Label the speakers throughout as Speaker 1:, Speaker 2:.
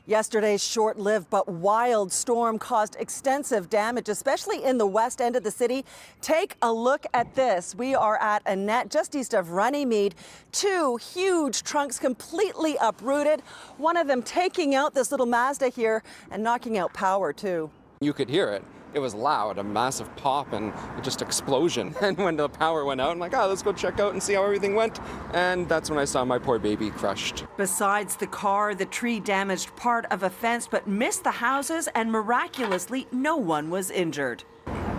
Speaker 1: Yesterday's short-lived but wild storm caused extensive damage, especially in the west end of the city. Take a look at this. We are at Annette, just east of Runnymede. Two huge trunks completely uprooted, one of them taking out this little Mazda here and knocking out power, too.
Speaker 2: You could hear it. It was loud, a massive pop and just explosion. And when the power went out, I'm like, oh, let's go check out and see how everything went. And that's when I saw my poor baby crushed.
Speaker 1: Besides the car, the tree damaged part of a fence but missed the houses, and miraculously, no one was injured.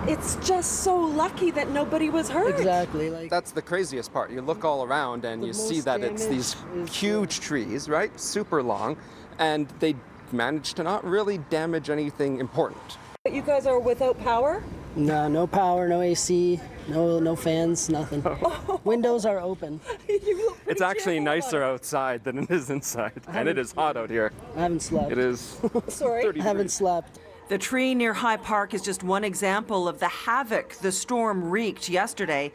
Speaker 1: It's just so lucky that nobody was hurt.
Speaker 3: Exactly.
Speaker 2: That's the craziest part. You look all around and you see that it's these huge trees, right? Super long. And they managed to not really damage anything important.
Speaker 1: You guys are without power?
Speaker 3: No power, no AC, no fans, nothing. Windows are open.
Speaker 2: It's actually nicer outside than it is inside. And it is hot out here.
Speaker 3: I haven't slept.
Speaker 2: It is.
Speaker 1: Sorry?
Speaker 3: I haven't slept.
Speaker 1: The tree near High Park is just one example of the havoc the storm wreaked yesterday.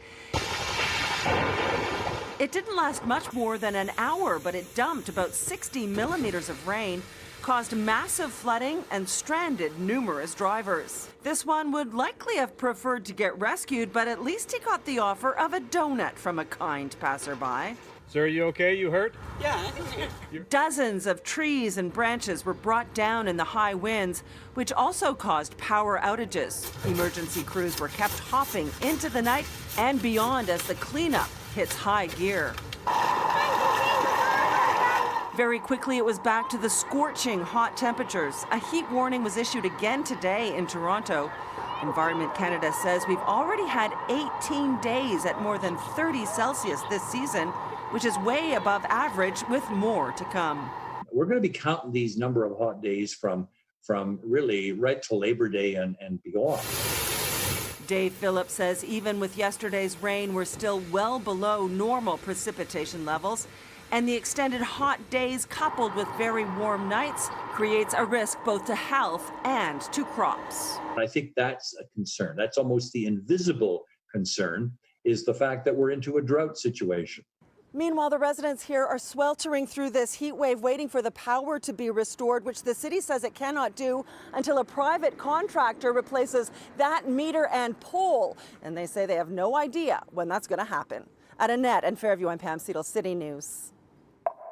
Speaker 1: It didn't last much more than an hour, but it dumped about 60 millimeters of rain, caused massive flooding, and stranded numerous drivers. This one would likely have preferred to get rescued, but at least he got the offer of a donut from a kind passerby.
Speaker 4: Sir, are you okay? You hurt?
Speaker 3: Yeah.
Speaker 1: Dozens of trees and branches were brought down in the high winds, which also caused power outages. Emergency crews were kept hopping into the night and beyond as the cleanup hits high gear. Very quickly, it was back to the scorching hot temperatures. A heat warning was issued again today in Toronto. Environment Canada says we've already had 18 days at more than 30 Celsius this season, which is way above average, with more to come.
Speaker 5: We're going to be counting these number of hot days from really right to Labor Day and beyond.
Speaker 1: Dave Phillips says even with yesterday's rain, we're still well below normal precipitation levels. And the extended hot days coupled with very warm nights creates a risk both to health and to crops.
Speaker 5: I think that's a concern. That's almost the invisible concern, is the fact that we're into a drought situation.
Speaker 1: Meanwhile, the residents here are sweltering through this heat wave, waiting for the power to be restored, which the city says it cannot do until a private contractor replaces that meter and pole. And they say they have no idea when that's going to happen. At Annette and Fairview, I'm Pam Seatle, City News.